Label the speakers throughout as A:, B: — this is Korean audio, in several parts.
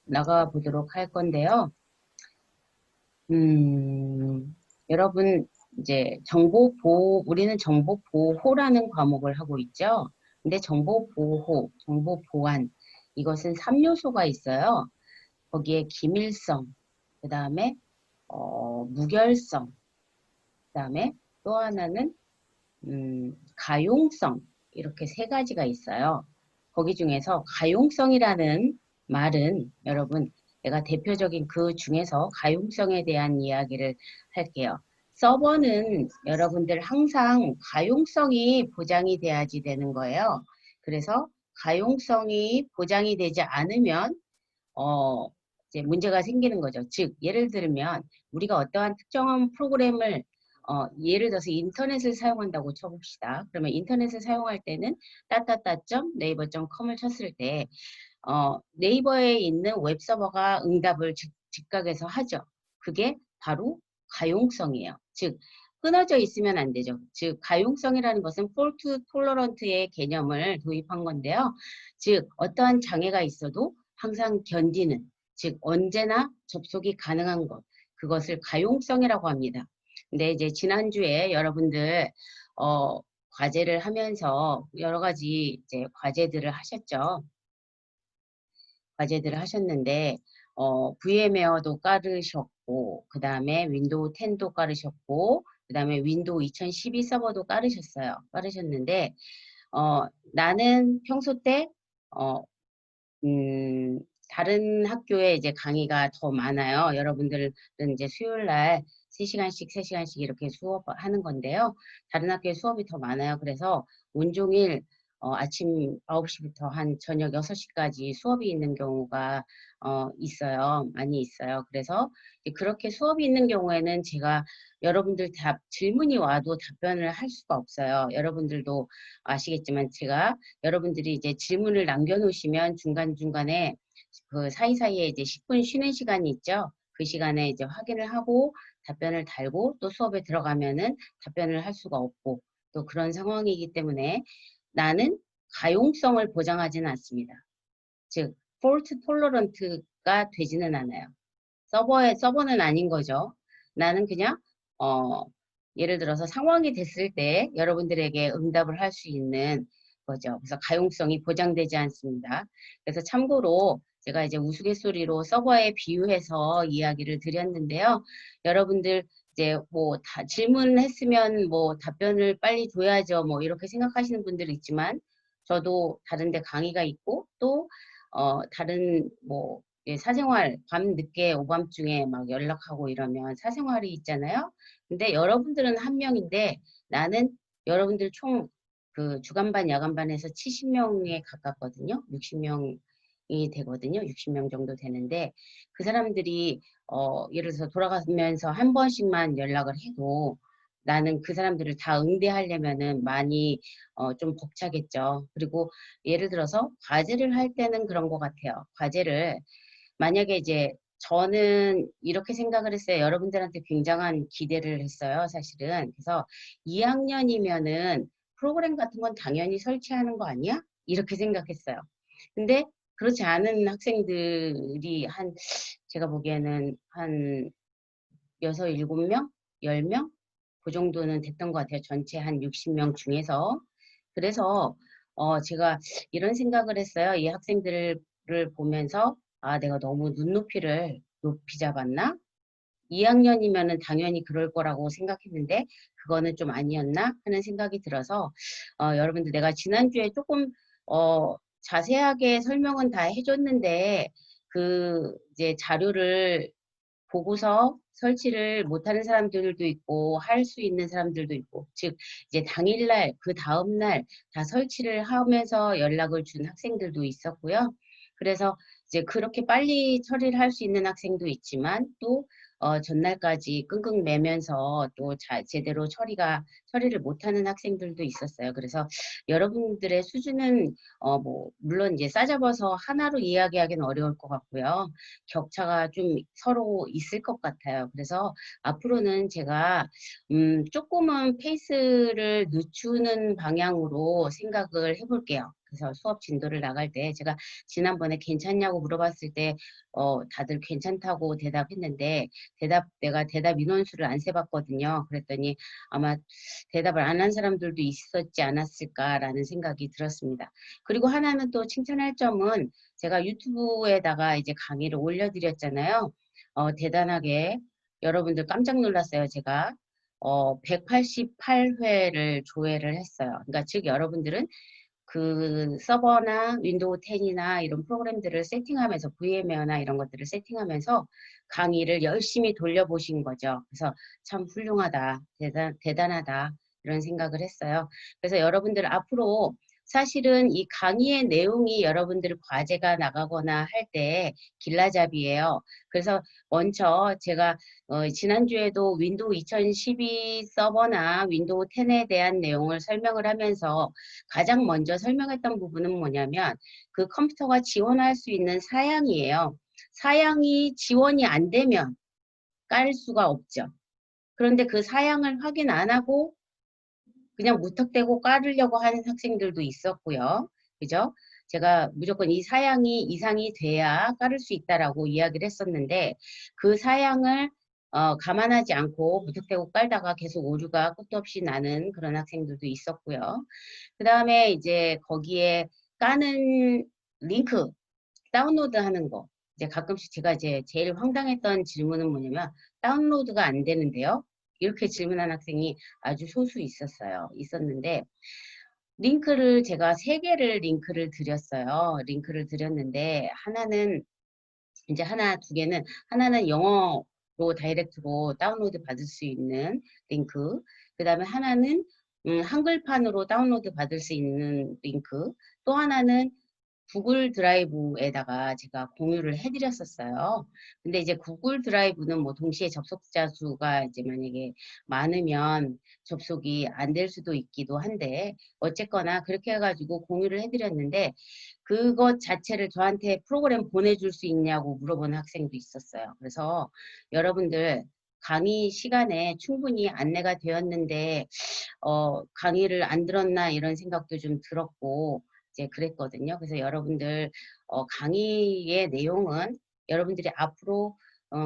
A: 나가 보도록 할 건데요. 여러분, 이제 우리는 정보보호라는 과목을 하고 있죠. 근데 정보보호, 정보보안, 이것은 3요소가 있어요. 거기에 기밀성, 그 다음에, 무결성, 그 다음에 또 하나는, 가용성, 이렇게 세 가지가 있어요. 거기 중에서 가용성이라는 말은 여러분, 내가 대표적인 그 중에서 가용성에 대한 이야기를 할게요. 서버는 여러분들 항상 가용성이 보장이 돼야지 되는 거예요. 그래서 가용성이 보장이 되지 않으면 어, 이제 문제가 생기는 거죠. 즉, 예를 들면 우리가 어떠한 특정한 프로그램을 예를 들어서 인터넷을 사용한다고 쳐봅시다. 그러면 인터넷을 사용할 때는 따따따.naver.com을 쳤을 때 네이버에 있는 웹서버가 응답을 즉각에서 하죠. 그게 바로 가용성이에요. 즉, 끊어져 있으면 안 되죠. 즉, 가용성이라는 것은 폴트 톨러런트의 개념을 도입한 건데요. 즉, 어떠한 장애가 있어도 항상 견디는, 즉, 언제나 접속이 가능한 것, 그것을 가용성이라고 합니다. 근데 이제 지난주에 여러분들, 과제를 하면서 여러 가지 이제 과제들을 하셨는데, VMware도 깔으셨고, 그 다음에 윈도우 10도 깔으셨고, 그 다음에 윈도우 2012 서버도 깔으셨는데, 나는 평소 때, 어, 음, 다른 학교에 이제 강의가 더 많아요. 여러분들은 이제 수요일 날 3시간씩, 3시간씩 이렇게 수업하는 건데요. 다른 학교에 수업이 더 많아요. 그래서 온종일 아침 9시부터 한 저녁 6시까지 수업이 있는 경우가 있어요. 많이 있어요. 그래서 이제 그렇게 수업이 있는 경우에는 제가 여러분들 질문이 와도 답변을 할 수가 없어요. 여러분들도 아시겠지만 제가 여러분들이 이제 질문을 남겨놓으시면 중간중간에 그 사이사이에 이제 10분 쉬는 시간이 있죠. 그 시간에 이제 확인을 하고 답변을 달고 또 수업에 들어가면은 답변을 할 수가 없고 또 그런 상황이기 때문에 나는 가용성을 보장하지는 않습니다. 즉, 폴트 톨러런트가 되지는 않아요. 서버는 아닌 거죠. 나는 그냥, 어, 예를 들어서 상황이 됐을 때 여러분들에게 응답을 할 수 있는 거죠. 그래서 가용성이 보장되지 않습니다. 그래서 참고로 제가 이제 우스갯소리로 서버에 비유해서 이야기를 드렸는데요. 여러분들 이제 뭐 다 질문했으면 뭐 답변을 빨리 줘야죠. 뭐 이렇게 생각하시는 분들 있지만 저도 다른 데 강의가 있고 또 다른 뭐 예, 사생활 밤 늦게 오밤중에 막 연락하고 이러면 사생활이 있잖아요. 근데 여러분들은 한 명인데 나는 여러분들 총 그 주간반 야간반에서 70명에 가깝거든요. 60명이 되거든요. 60명 정도 되는데 그 사람들이 예를 들어서 돌아가면서 한 번씩만 연락을 해도 나는 그 사람들을 다 응대하려면은 많이 좀 벅차겠죠. 그리고 예를 들어서 과제를 할 때는 그런 것 같아요. 과제를 만약에 이제 저는 이렇게 생각을 했어요. 여러분들한테 굉장한 기대를 했어요, 사실은. 그래서 2학년이면은 프로그램 같은 건 당연히 설치하는 거 아니야? 이렇게 생각했어요. 근데 그렇지 않은 학생들이 제가 보기에는 한 6, 7명? 10명? 그 정도는 됐던 것 같아요. 전체 한 60명 중에서. 그래서 제가 이런 생각을 했어요. 이 학생들을 보면서 아, 내가 너무 눈높이를 높이 잡았나? 2학년이면은 당연히 그럴 거라고 생각했는데 그거는 좀 아니었나 하는 생각이 들어서 여러분들 내가 지난주에 조금 자세하게 설명은 다 해줬는데 그 이제 자료를 보고서 설치를 못하는 사람들도 있고 할 수 있는 사람들도 있고 즉 이제 당일날 그 다음날 다 설치를 하면서 연락을 준 학생들도 있었고요. 그래서 이제 그렇게 빨리 처리를 할 수 있는 학생도 있지만 또 전날까지 끙끙 매면서 또 제대로 처리를 못하는 학생들도 있었어요. 그래서 여러분들의 수준은 뭐 물론 이제 싸잡아서 하나로 이야기하기는 어려울 것 같고요. 격차가 좀 서로 있을 것 같아요. 그래서 앞으로는 제가 조금은 페이스를 늦추는 방향으로 생각을 해볼게요. 그래서 수업 진도를 나갈 때 제가 지난번에 괜찮냐고 물어봤을 때 다들 괜찮다고 대답했는데 내가 대답 인원수를 안 세봤거든요. 그랬더니 아마 대답을 안 한 사람들도 있었지 않았을까라는 생각이 들었습니다. 그리고 하나는 또 칭찬할 점은 제가 유튜브에다가 이제 강의를 올려드렸잖아요. 대단하게 여러분들 깜짝 놀랐어요. 제가 188회를 조회를 했어요. 그러니까 즉 여러분들은 그 서버나 윈도우 10이나 이런 프로그램들을 세팅하면서 VMware나 이런 것들을 세팅하면서 강의를 열심히 돌려보신 거죠. 그래서 참 훌륭하다, 대단하다 이런 생각을 했어요. 그래서 여러분들 앞으로 사실은 이 강의의 내용이 여러분들 과제가 나가거나 할 때 길라잡이에요. 그래서 먼저 제가 지난주에도 윈도우 2012 서버나 윈도우 10에 대한 내용을 설명을 하면서 가장 먼저 설명했던 부분은 뭐냐면 그 컴퓨터가 지원할 수 있는 사양이에요. 사양이 지원이 안 되면 깔 수가 없죠. 그런데 그 사양을 확인 안 하고 그냥 무턱대고 깔으려고 하는 학생들도 있었고요. 그죠? 제가 무조건 이 사양이 이상이 돼야 깔을 수 있다라고 이야기를 했었는데 그 사양을 감안하지 않고 무턱대고 깔다가 계속 오류가 끝도 없이 나는 그런 학생들도 있었고요. 그 다음에 이제 거기에 까는 링크 다운로드 하는 거. 이제 가끔씩 제가 이제 제일 황당했던 질문은 뭐냐면 다운로드가 안 되는데요. 이렇게 질문한 학생이 아주 소수 있었는데 링크를 제가 세 개를 링크를 드렸어요. 링크를 드렸는데 하나는 이제 두 개는 하나는 영어로 다이렉트로 다운로드 받을 수 있는 링크. 그 다음에 하나는 한글판으로 다운로드 받을 수 있는 링크. 또 하나는 구글 드라이브에다가 제가 공유를 해드렸었어요. 근데 이제 구글 드라이브는 뭐 동시에 접속자 수가 이제 만약에 많으면 접속이 안 될 수도 있기도 한데 어쨌거나 그렇게 해가지고 공유를 해드렸는데 그것 자체를 저한테 프로그램 보내줄 수 있냐고 물어보는 학생도 있었어요. 그래서 여러분들 강의 시간에 충분히 안내가 되었는데 강의를 안 들었나 이런 생각도 좀 들었고 이제 그랬거든요. 그래서 여러분들 강의의 내용은 여러분들이 앞으로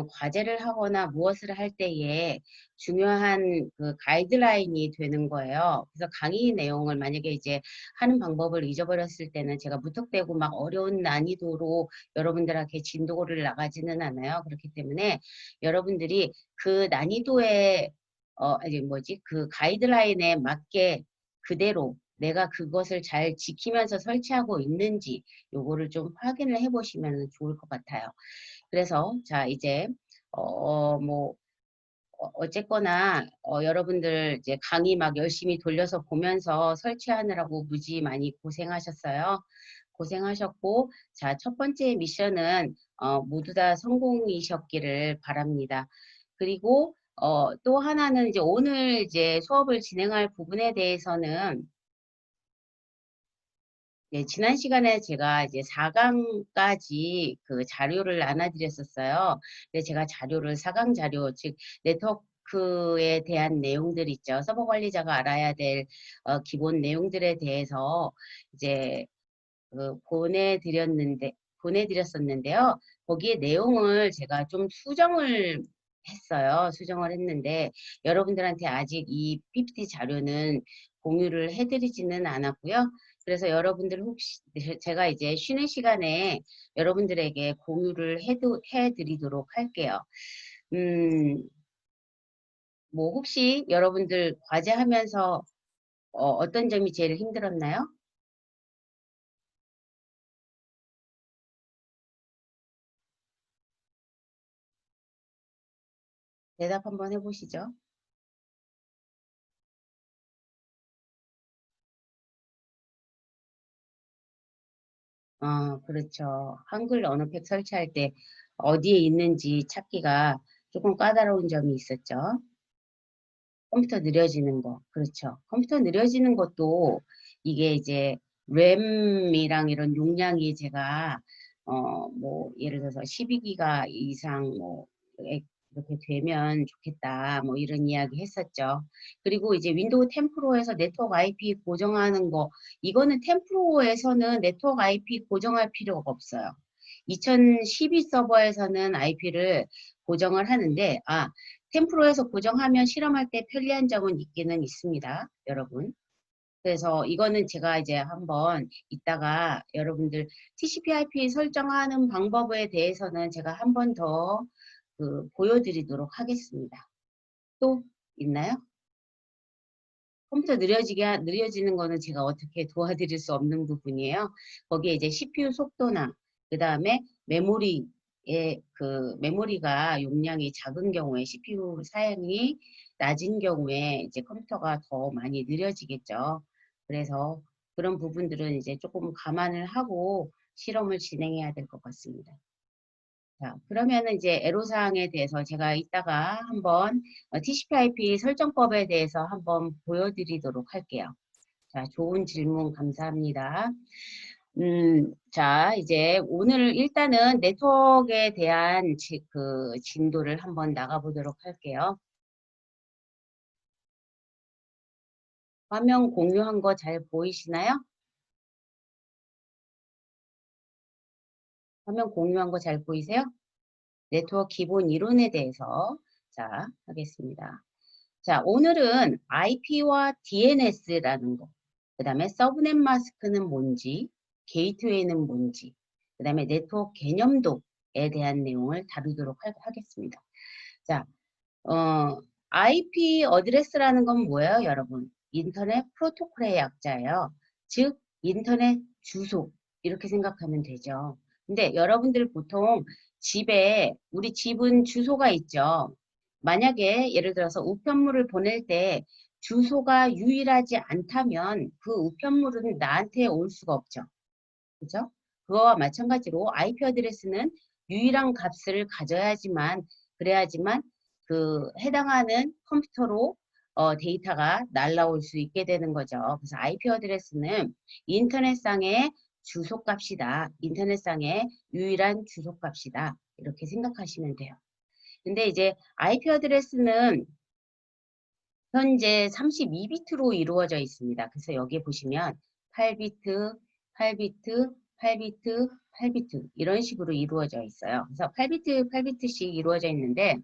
A: 과제를 하거나 무엇을 할 때에 중요한 그 가이드라인이 되는 거예요. 그래서 강의 내용을 만약에 이제 하는 방법을 잊어버렸을 때는 제가 무턱대고 막 어려운 난이도로 여러분들에게 진도를 나가지는 않아요. 그렇기 때문에 여러분들이 그 난이도에 그 가이드라인에 맞게 그대로 내가 그것을 잘 지키면서 설치하고 있는지 요거를 좀 확인을 해보시면 좋을 것 같아요. 그래서 자 이제 어쨌거나 여러분들 이제 강의 막 열심히 돌려서 보면서 설치하느라고 무지 많이 고생하셨어요. 고생하셨고 자 첫 번째 미션은 모두 다 성공이셨기를 바랍니다. 그리고 또 하나는 이제 오늘 이제 수업을 진행할 부분에 대해서는 네, 지난 시간에 제가 이제 4강까지 그 자료를 나눠드렸었어요. 근데 제가 자료를 4강 자료, 즉 네트워크에 대한 내용들 있죠. 서버 관리자가 알아야 될 기본 내용들에 대해서 이제 보내드렸었는데요. 거기에 내용을 제가 좀 수정을 했어요. 수정을 했는데 여러분들한테 아직 이 PPT 자료는 공유를 해드리지는 않았고요. 그래서 여러분들 혹시 제가 이제 쉬는 시간에 여러분들에게 공유를 해드리도록 할게요. 음, 뭐 혹시 여러분들 과제하면서 어떤 점이 제일 힘들었나요? 대답 한번 해보시죠. 그렇죠. 한글 언어팩 설치할 때 어디에 있는지 찾기가 조금 까다로운 점이 있었죠. 컴퓨터 느려지는 거. 그렇죠. 컴퓨터 느려지는 것도 이게 이제 램이랑 이런 용량이 제가 뭐 예를 들어서 12기가 이상 뭐 이렇게 되면 좋겠다. 뭐 이런 이야기 했었죠. 그리고 이제 윈도우 10 프로에서 네트워크 IP 고정하는 거, 이거는 10 프로에서는 네트워크 IP 고정할 필요가 없어요. 2012 서버에서는 IP를 고정을 하는데, 10 프로에서 고정하면 실험할 때 편리한 점은 있기는 있습니다, 여러분. 그래서 이거는 제가 이제 한번 이따가 여러분들 TCP/IP 설정하는 방법에 대해서는 제가 한번 더 보여드리도록 하겠습니다. 또 있나요? 컴퓨터 느려지는 거는 제가 어떻게 도와드릴 수 없는 부분이에요. 거기에 이제 CPU 속도나 그 다음에 메모리가 용량이 작은 경우에 CPU 사양이 낮은 경우에 이제 컴퓨터가 더 많이 느려지겠죠. 그래서 그런 부분들은 이제 조금 감안을 하고 실험을 진행해야 될 것 같습니다. 자, 그러면은 이제 애로사항에 대해서 제가 이따가 한번 TCP/IP 설정법에 대해서 한번 보여드리도록 할게요. 자, 좋은 질문 감사합니다. 자, 이제 오늘 일단은 네트워크에 대한 진도를 한번 나가보도록 할게요. 화면 공유한 거 잘 보이시나요? 화면 공유한 거 잘 보이세요? 네트워크 기본 이론에 대해서 자, 하겠습니다. 자, 오늘은 IP와 DNS라는 거, 그 다음에 서브넷 마스크는 뭔지, 게이트웨이는 뭔지, 그 다음에 네트워크 개념도에 대한 내용을 다루도록 하겠습니다. 자, IP 어드레스라는 건 뭐예요, 여러분? 인터넷 프로토콜의 약자예요. 즉, 인터넷 주소 이렇게 생각하면 되죠. 근데 여러분들 보통 우리 집은 주소가 있죠. 만약에 예를 들어서 우편물을 보낼 때 주소가 유일하지 않다면 그 우편물은 나한테 올 수가 없죠. 그죠? 그거와 마찬가지로 IP 어드레스는 유일한 값을 그래야지만 해당하는 컴퓨터로 데이터가 날라올 수 있게 되는 거죠. 그래서 IP 어드레스는 인터넷상의 주소값이다. 인터넷상의 유일한 주소값이다. 이렇게 생각하시면 돼요. 근데 이제 IP 어드레스는 현재 32비트로 이루어져 있습니다. 그래서 여기 보시면 8비트, 8비트, 8비트, 8비트 이런 식으로 이루어져 있어요. 그래서 8비트, 8비트씩 이루어져 있는데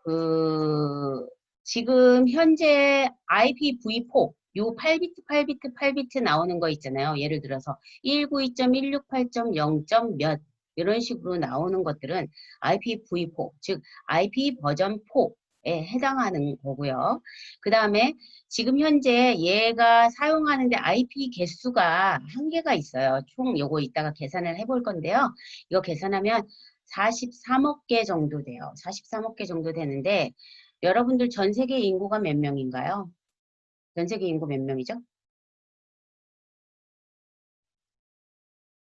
A: 그 지금 현재 IPv4 요 8비트, 8비트, 8비트 나오는 거 있잖아요. 예를 들어서 192.168.0. 몇 이런 식으로 나오는 것들은 IPv4, 즉 IP 버전 4에 해당하는 거고요. 그 다음에 지금 현재 얘가 사용하는데 IP 개수가 한계가 있어요. 총 요거 이따가 계산을 해볼 건데요. 이거 계산하면 43억 개 정도 돼요. 43억 개 정도 되는데 여러분들 전 세계 인구가 몇 명인가요? 전 세계 인구 몇 명이죠?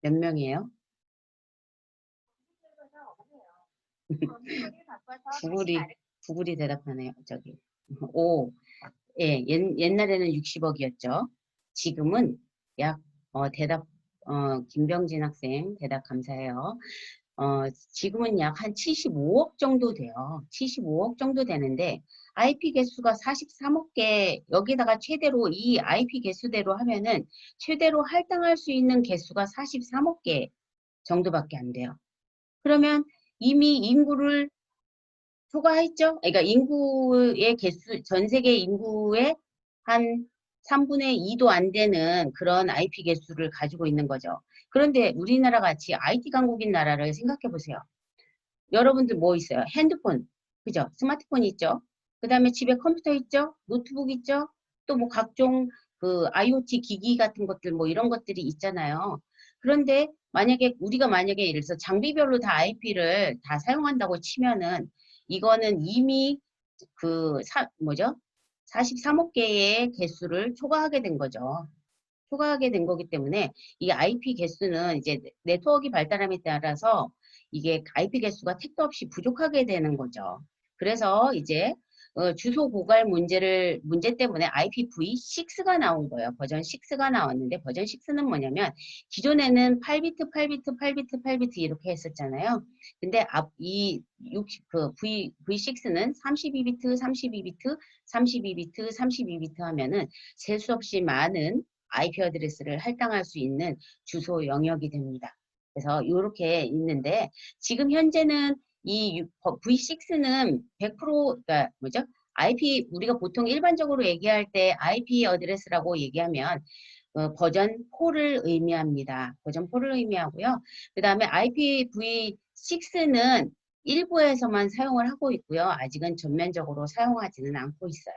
A: 몇 명이에요? 구글이 구글이 대답하네요. 저기 5. 예, 옛날에는 60억이었죠. 지금은 약 김병진 학생 대답 감사해요. 지금은 약 한 75억 정도 돼요. 75억 정도 되는데 IP 개수가 43억 개 여기다가 최대로 이 IP 개수대로 하면은 최대로 할당할 수 있는 개수가 43억 개 정도밖에 안 돼요. 그러면 이미 인구를 초과했죠? 그러니까 인구의 개수, 전 세계 인구의 한 3분의 2도 안 되는 그런 IP 개수를 가지고 있는 거죠. 그런데 우리나라 같이 IT 강국인 나라를 생각해 보세요. 여러분들 뭐 있어요? 핸드폰, 그죠? 스마트폰 있죠? 그 다음에 집에 컴퓨터 있죠? 노트북 있죠? 또 뭐 각종 IoT 기기 같은 것들 뭐 이런 것들이 있잖아요. 그런데 우리가 예를 들어서 장비별로 다 IP를 다 사용한다고 치면은 이거는 이미 뭐죠? 43억 개의 개수를 초과하게 된 거죠. 초과하게 된 거기 때문에 이 IP 개수는 이제 네트워크 발달함에 따라서 이게 IP 개수가 택도 없이 부족하게 되는 거죠. 그래서 이제 주소 고갈 문제 때문에 IPv6가 나온 거예요. 버전 6가 나왔는데 버전 6는 뭐냐면 기존에는 8비트, 8비트, 8비트, 8비트 이렇게 했었잖아요. 근데 V6는 32비트, 32비트, 32비트, 32비트 하면은 셀 수 없이 많은 IP 어드레스를 할당할 수 있는 주소 영역이 됩니다. 그래서 이렇게 있는데 지금 현재는 이 V6는 100% 그러니까 뭐죠? 우리가 보통 일반적으로 얘기할 때 IP 어드레스라고 얘기하면 버전 4를 의미합니다. 버전 4를 의미하고요. 그 다음에 IPv6는 일부에서만 사용을 하고 있고요. 아직은 전면적으로 사용하지는 않고 있어요.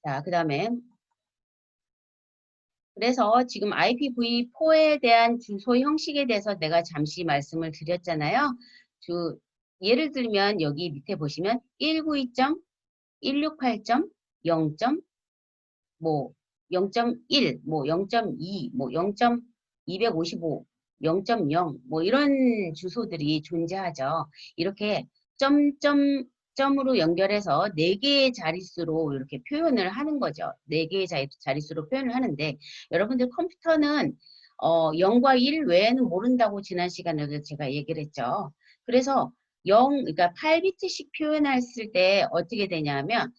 A: 자, 그 다음에 그래서 지금 IPv4에 대한 주소 형식에 대해서 내가 잠시 말씀을 드렸잖아요. 예를 들면 여기 밑에 보시면 192.168.0. 뭐 0.1, 뭐 0.2, 뭐 0.255, 0.0, 뭐 이런 주소들이 존재하죠. 이렇게 점으로 연결해서 4개의 자릿수로 이렇게 표현을 하는 거죠. 4개의 자릿수로 표현을 하는데 여러분들 컴퓨터는 0과 1 외에는 모른다고 지난 시간에도 제가 얘기를 했죠. 그래서 그러니까 8비트씩 표현했을 때 어떻게 되냐면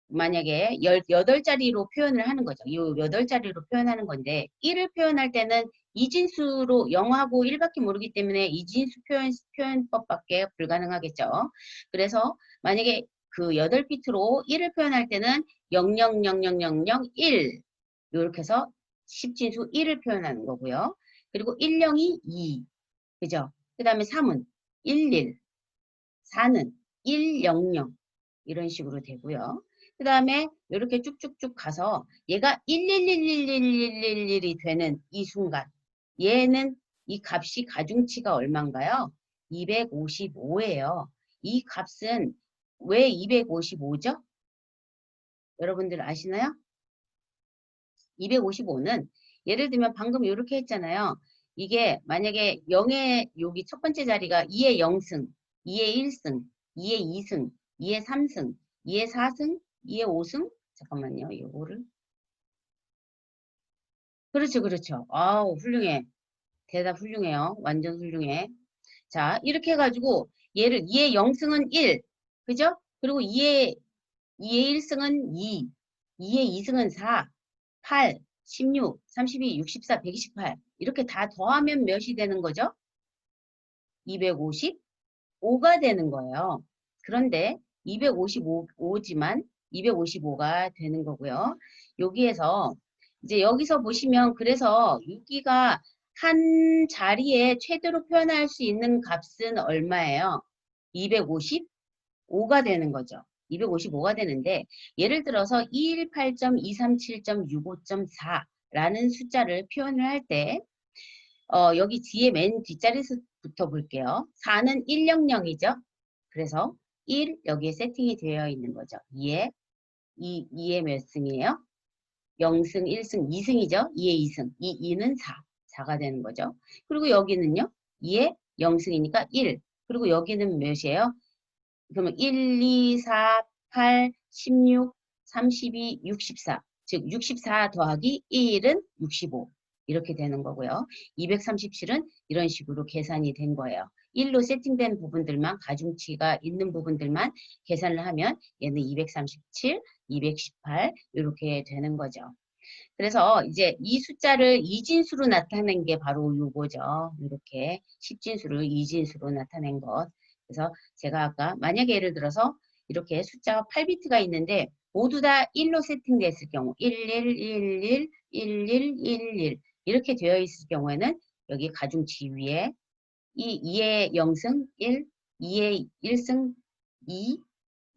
A: 만약에 18자리로 표현을 하는 거죠. 이 8자리로 표현하는 건데 1을 표현할 때는 이진수로 0하고 1밖에 모르기 때문에 이진수 표현법밖에 불가능하겠죠. 그래서 만약에 그 8비트로 1을 표현할 때는 000001 이렇게 해서 10진수 1을 표현하는 거고요. 그리고 10이 2 그죠? 그 다음에 3은 11 4는 100 이런 식으로 되고요. 그 다음에 이렇게 쭉쭉쭉 가서 얘가 1111111이 되는 이 순간 얘는 이 값이 가중치가 얼마인가요? 255예요. 이 값은 왜 255죠? 여러분들 아시나요? 255는 예를 들면 방금 이렇게 했잖아요. 이게 만약에 0의 여기 첫 번째 자리가 2의 0승, 2의 1승, 2의 2승, 2의 3승, 2의 4승, 2의 5승? 잠깐만요. 이거를. 그렇죠, 그렇죠. 아우, 훌륭해. 대답 훌륭해요. 완전 훌륭해. 자, 이렇게 해가지고 얘를 2의 0승은 1, 그죠? 그리고 2의 1승은 2, 2의 2승은 4, 8, 16, 32, 64, 128 이렇게 다 더하면 몇이 되는 거죠? 255가 되는 거예요. 그런데 255지만 255가 되는 거고요. 여기에서 이제 여기서 보시면 그래서 여기가 한 자리에 최대로 표현할 수 있는 값은 얼마예요? 255가 되는 거죠. 255가 되는데 예를 들어서 218.237.65.4라는 숫자를 표현을 할 때 여기 뒤에 맨 뒷자리부터 볼게요. 4는 100이죠. 그래서 1 여기에 세팅이 되어 있는 거죠. 2에 몇 승이에요? 0승, 1승, 2승이죠. 2에 2승. 2는 4. 4가 되는 거죠. 그리고 여기는요. 2에 0승이니까 1. 그리고 여기는 몇이에요? 그러면 1, 2, 4, 8, 16, 32, 64. 즉 64 더하기 1은 65. 이렇게 되는 거고요. 237은 이런 식으로 계산이 된 거예요. 1로 세팅된 부분들만 가중치가 있는 부분들만 계산을 하면 얘는 237, 218 이렇게 되는 거죠. 그래서 이제 이 숫자를 이진수로 나타낸 게 바로 요거죠. 이렇게 10진수를 이진수로 나타낸 것. 그래서 제가 아까 만약에 예를 들어서 이렇게 숫자가 8비트가 있는데 모두 다 1로 세팅됐을 경우 11111111 이렇게 되어 있을 경우에는 여기 가중치 위에 2의 0승 1, 2의 1승 2,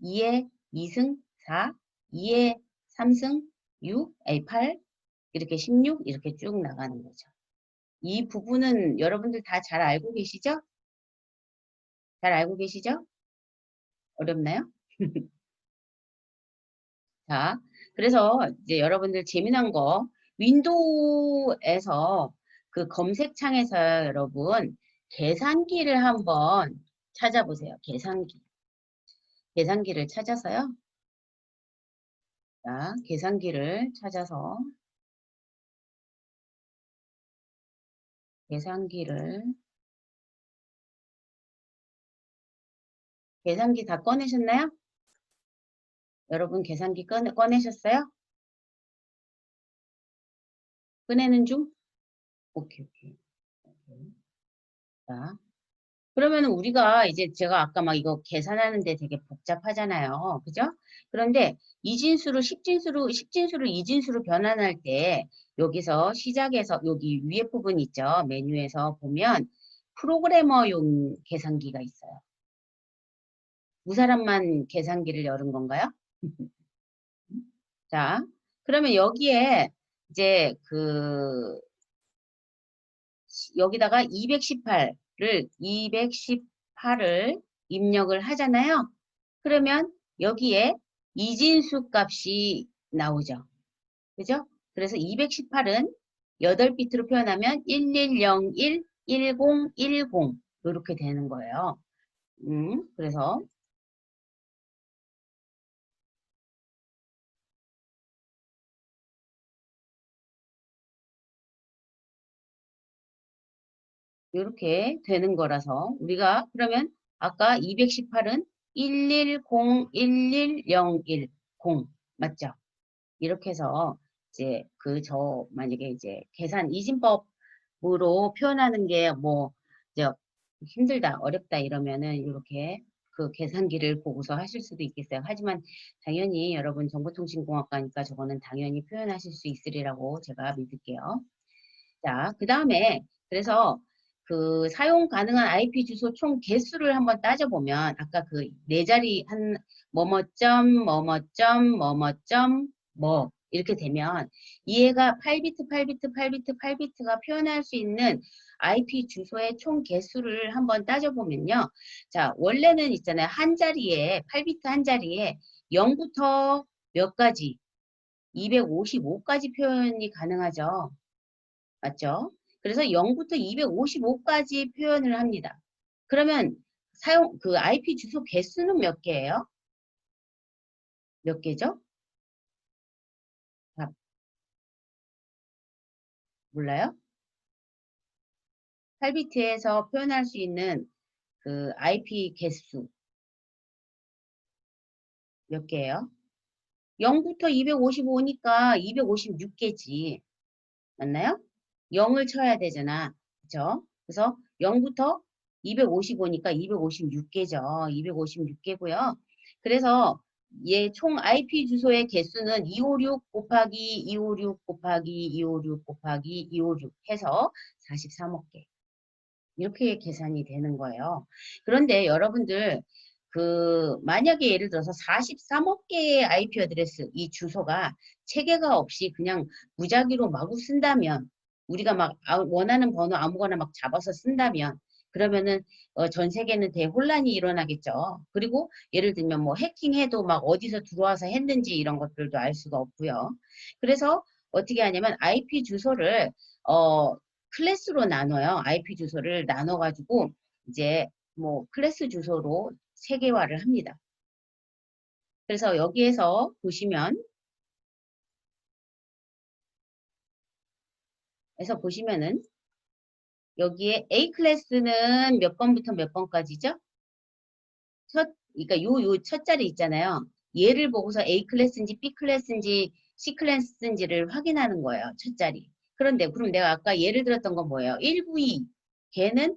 A: 2의 2승 4, 2의 3승 6, 8 이렇게 16 이렇게 쭉 나가는 거죠. 이 부분은 여러분들 다 잘 알고 계시죠? 잘 알고 계시죠? 어렵나요? 자, 그래서 이제 여러분들 재미난 거 윈도우에서 그 검색창에서 여러분 계산기를 한번 찾아보세요. 계산기. 계산기를 찾아서요. 자, 계산기를 찾아서 계산기를 계산기 다 꺼내셨나요? 여러분 계산기 꺼내셨어요? 꺼내는 중? 오케이, 오케이. 오케이. 자, 그러면 우리가 이제 제가 아까 막 이거 계산하는데 되게 복잡하잖아요. 그죠? 그런데 이진수를 십진수를 이진수로 변환할 때 여기서 시작해서 여기 위에 부분 있죠. 메뉴에서 보면 프로그래머용 계산기가 있어요. 두 사람만 계산기를 열은 건가요? 자, 그러면 여기에 이제 여기다가 218을 입력을 하잖아요. 그러면 여기에 이진수 값이 나오죠. 그죠? 그래서 218은 8비트로 표현하면 1101, 1010 이렇게 되는 거예요. 그래서 이렇게 되는 거라서 우리가 그러면 아까 218은 110, 11010 맞죠? 이렇게 해서 이제 만약에 이제 계산 이진법으로 표현하는 게 뭐 이제 힘들다, 어렵다 이러면은 이렇게 그 계산기를 보고서 하실 수도 있겠어요. 하지만 당연히 여러분 정보통신공학과니까 저거는 당연히 표현하실 수 있으리라고 제가 믿을게요. 자, 그 다음에 그래서 그 사용 가능한 IP 주소 총 개수를 한번 따져보면 아까 그 네 자리 한 뭐뭐점 뭐뭐점 뭐뭐점 뭐 이렇게 되면 얘가 8비트 8비트 8비트 8비트가 표현할 수 있는 IP 주소의 총 개수를 한번 따져보면요. 자, 원래는 있잖아요. 한 자리에 8비트 한 자리에 0부터 몇 가지 255까지 표현이 가능하죠. 맞죠? 그래서 0부터 255까지 표현을 합니다. 그러면 IP 주소 개수는 몇 개예요? 몇 개죠? 아, 몰라요? 8비트에서 표현할 수 있는 그 IP 개수 몇 개예요? 0부터 255니까 256개지. 맞나요? 0을 쳐야 되잖아. 그쵸? 그래서 0부터 255니까 256개죠. 256개고요. 그래서 얘 총 IP 주소의 개수는 256 곱하기 256 곱하기 256 곱하기 256 해서 43억 개. 이렇게 계산이 되는 거예요. 그런데 여러분들 만약에 예를 들어서 43억 개의 IP 어드레스 이 주소가 체계가 없이 그냥 무작위로 마구 쓴다면 우리가 막 원하는 번호 아무거나 막 잡아서 쓴다면 그러면은 전 세계는 대혼란이 일어나겠죠. 그리고 예를 들면 뭐 해킹해도 막 어디서 들어와서 했는지 이런 것들도 알 수가 없고요. 그래서 어떻게 하냐면 IP 주소를 클래스로 나눠요. IP 주소를 나눠가지고 이제 뭐 클래스 주소로 세계화를 합니다. 그래서 여기에서 보시면은 여기에 A 클래스는 몇 번부터 몇 번까지죠? 그러니까 요 첫 자리 있잖아요. 얘를 보고서 A 클래스인지 B 클래스인지 C 클래스인지를 확인하는 거예요. 첫 자리. 그런데 그럼 내가 아까 예를 들었던 건 뭐예요? 192 걔는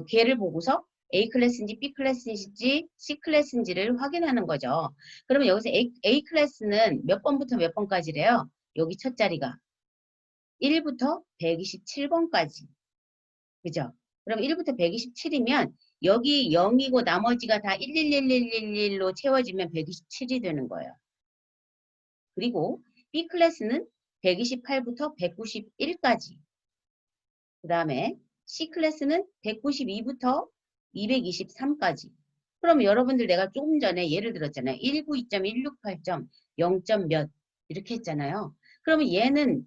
A: 걔를 보고서 A 클래스인지 B 클래스인지 C 클래스인지를 확인하는 거죠. 그러면 여기서 A 클래스는 몇 번부터 몇 번까지래요? 여기 첫 자리가 1부터 127번까지. 그죠? 그럼 1부터 127이면 여기 0이고 나머지가 다 11111로 채워지면 127이 되는 거예요. 그리고 B 클래스는 128부터 191까지. 그 다음에 C 클래스는 192부터 223까지. 그럼 여러분들 내가 조금 전에 예를 들었잖아요. 192.168점 0점 몇 이렇게 했잖아요. 그러면 얘는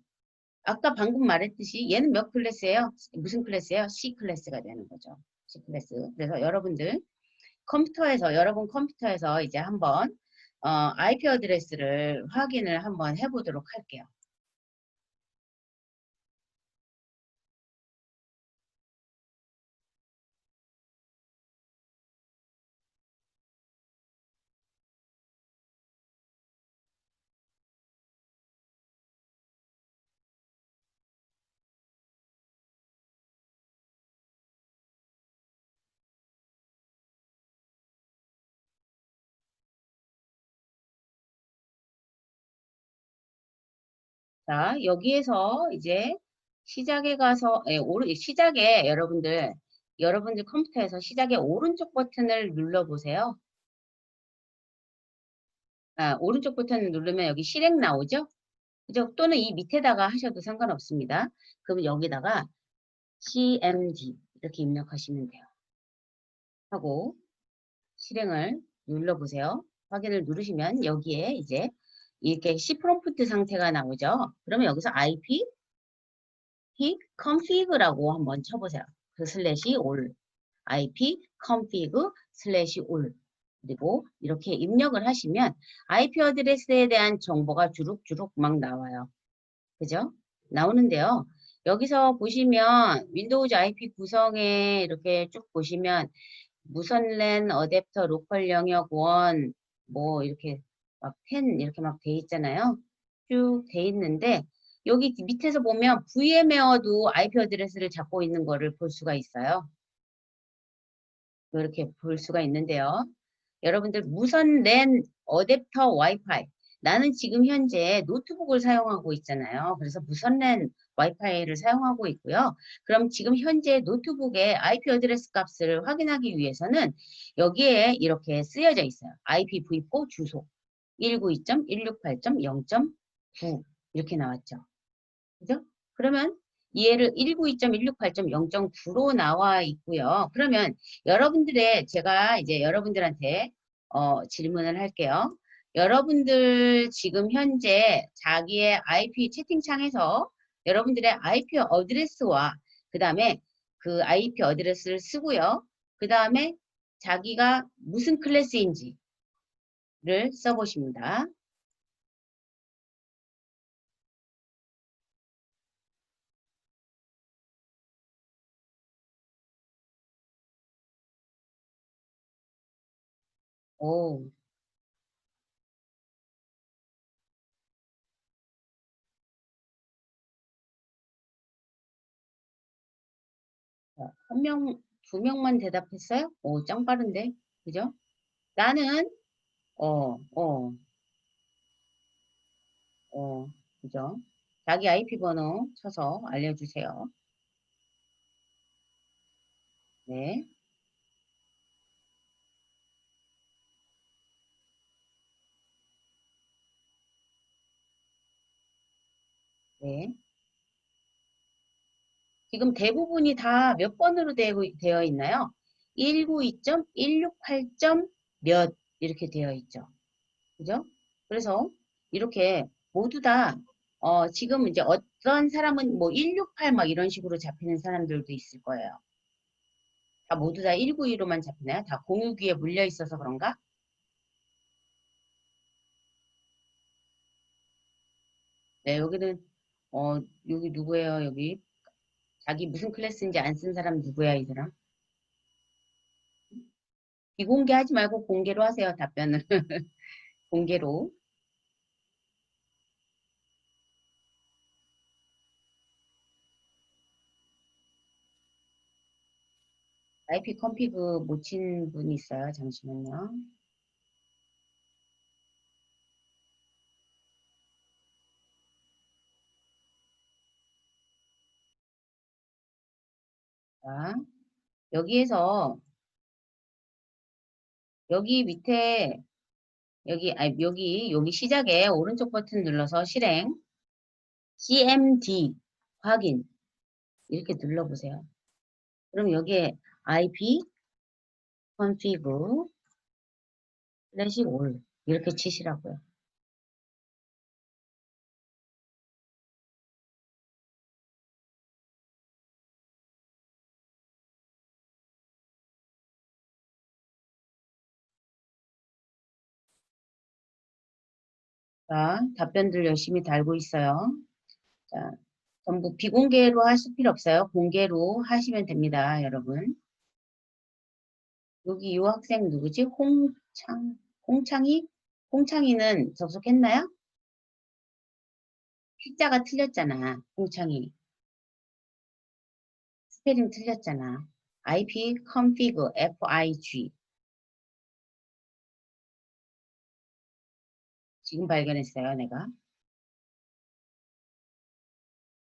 A: 아까 방금 말했듯이 얘는 몇 클래스예요? 무슨 클래스예요? C 클래스가 되는 거죠. C 클래스. 그래서 여러분들 컴퓨터에서, 여러분 컴퓨터에서 이제 한번 IP 어드레스를 확인을 한번 해보도록 할게요. 자, 여기에서 이제 시작에 가서, 시작에 여러분들 컴퓨터에서 시작에 오른쪽 버튼을 눌러보세요. 아, 오른쪽 버튼을 누르면 여기 실행 나오죠? 그죠? 또는 이 밑에다가 하셔도 상관없습니다. 그럼 여기다가 CMD 이렇게 입력하시면 돼요. 하고 실행을 눌러보세요. 확인을 누르시면 여기에 이제 이렇게 C 프롬프트 상태가 나오죠. 그러면 여기서 IP config라고 한번 쳐보세요. 그 슬래시 all IP config 슬래시 all 그리고 이렇게 입력을 하시면 IP 어드레스에 대한 정보가 주룩주룩 막 나와요. 그죠? 나오는데요. 여기서 보시면 윈도우즈 IP 구성에 이렇게 쭉 보시면 무선 랜 어댑터 로컬 영역 1 뭐 이렇게 막 10 이렇게 막 돼 있잖아요. 쭉 돼 있는데 여기 밑에서 보면 VMware도 IP 어드레스를 잡고 있는 거를 볼 수가 있어요. 이렇게 볼 수가 있는데요. 여러분들 무선 랜 어댑터 와이파이 나는 지금 현재 노트북을 사용하고 있잖아요. 그래서 무선 랜 와이파이를 사용하고 있고요. 그럼 지금 현재 노트북의 IP 어드레스 값을 확인하기 위해서는 여기에 이렇게 쓰여져 있어요. IPv4 주소 192.168.0.9 이렇게 나왔죠. 그죠? 그러면 얘를 192.168.0.9로 나와 있고요. 그러면 제가 이제 여러분들한테 질문을 할게요. 여러분들 지금 현재 자기의 IP 채팅창에서 여러분들의 IP 어드레스와 그 다음에 그 IP 어드레스를 쓰고요. 그 다음에 자기가 무슨 클래스인지를 써보십니다. 오, 한 명, 두 명만 대답했어요? 오, 짱 빠른데? 그죠? 나는, 어, 어, 그죠? 자기 IP 번호 쳐서 알려주세요. 네, 네. 지금 대부분이 다 몇 번으로 되어 있나요? 192.168점 몇 이렇게 되어 있죠. 그죠? 그래서 이렇게 모두 다 지금 이제 어떤 사람은 뭐 168 막 이런 식으로 잡히는 사람들도 있을 거예요. 다 모두 다 192로만 잡히나요? 다 공유기에 물려 있어서 그런가? 네, 여기는 여기 누구예요? 여기 자기 무슨 클래스인지 안 쓴 사람 누구야, 이 사람? 비공개하지 말고 공개로 하세요, 답변을. 공개로. IP 컴피그 못 친 분이 있어요. 잠시만요. 자, 여기에서 여기 밑에 여기 시작에 오른쪽 버튼 눌러서 실행 CMD 확인 이렇게 눌러보세요. 그럼 여기에 IP config 슬래시 all 이렇게 치시라고요. 자, 답변들 열심히 달고 있어요. 자, 전부 비공개로 하실 필요 없어요. 공개로 하시면 됩니다, 여러분. 여기 이 학생 누구지? 홍창희? 홍창희는 접속했나요? 필자가 틀렸잖아, 홍창희. 스페링 틀렸잖아. IP config, FIG. 지금 발견했어요, 내가.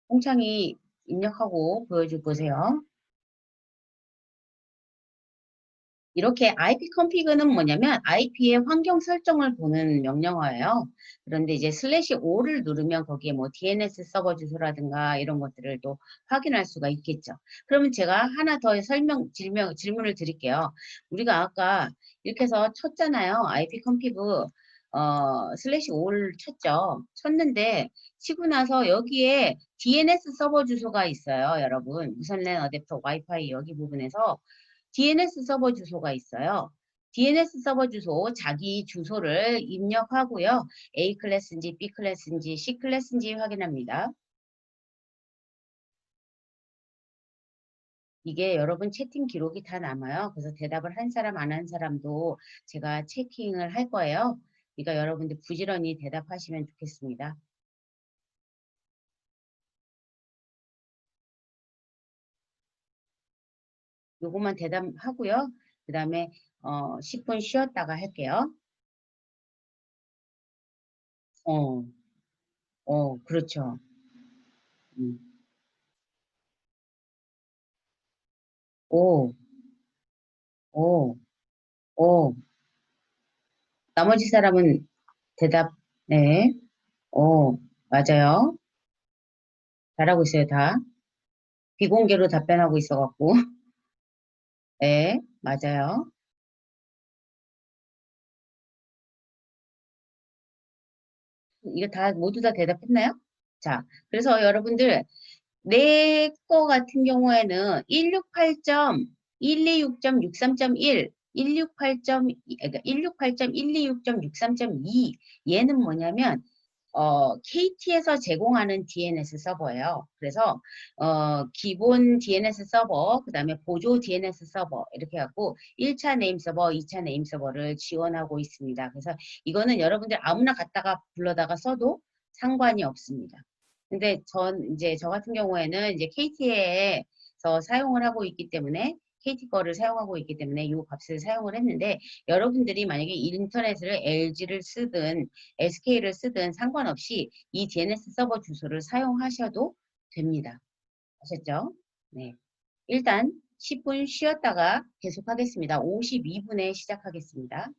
A: 홍창희 입력하고 보여줄 보세요. 이렇게 IP config는 뭐냐면 IP의 환경 설정을 보는 명령어예요. 그런데 이제 슬래시 O를 누르면 거기에 뭐 DNS 서버 주소라든가 이런 것들을 또 확인할 수가 있겠죠. 그러면 제가 하나 더 질문을 드릴게요. 우리가 아까 이렇게 해서 쳤잖아요. IP config 슬래시 O를 쳤죠. 쳤는데 치고 나서 여기에 DNS 서버 주소가 있어요. 여러분. 무선랜 어댑터 와이파이 여기 부분에서 DNS 서버 주소가 있어요. DNS 서버 주소, 자기 주소를 입력하고요. A 클래스인지 B 클래스인지 C 클래스인지 확인합니다. 이게 여러분 채팅 기록이 다 남아요. 그래서 대답을 한 사람 안 한 사람도 제가 체킹을 할 거예요. 그러니까 여러분들 부지런히 대답하시면 좋겠습니다. 요것만 대답하고요. 그 다음에 10분 쉬었다가 할게요. 어, 그렇죠. 음. 오, 오, 오. 나머지 사람은 대답, 네. 맞아요. 잘하고 있어요, 다. 비공개로 답변하고 있어갖고. 네, 맞아요. 이거 다, 모두 다 대답했나요? 자, 그래서 여러분들, 내 거 같은 경우에는 168.126.63.1, 168.126.63.2 얘는 뭐냐면 KT에서 제공하는 DNS 서버예요. 그래서 기본 DNS 서버, 그 다음에 보조 DNS 서버 이렇게 갖고 1차 네임 서버, 2차 네임 서버를 지원하고 있습니다. 그래서 이거는 여러분들 아무나 갖다가 불러다가 써도 상관이 없습니다. 근데 이제 저 같은 경우에는 이제 KT에서 사용을 하고 있기 때문에 KT 거를 사용하고 있기 때문에 이 값을 사용을 했는데 여러분들이 만약에 인터넷을 LG를 쓰든 SK를 쓰든 상관없이 이 DNS 서버 주소를 사용하셔도 됩니다. 아셨죠? 네. 일단 10분 쉬었다가 계속하겠습니다. 52분에 시작하겠습니다.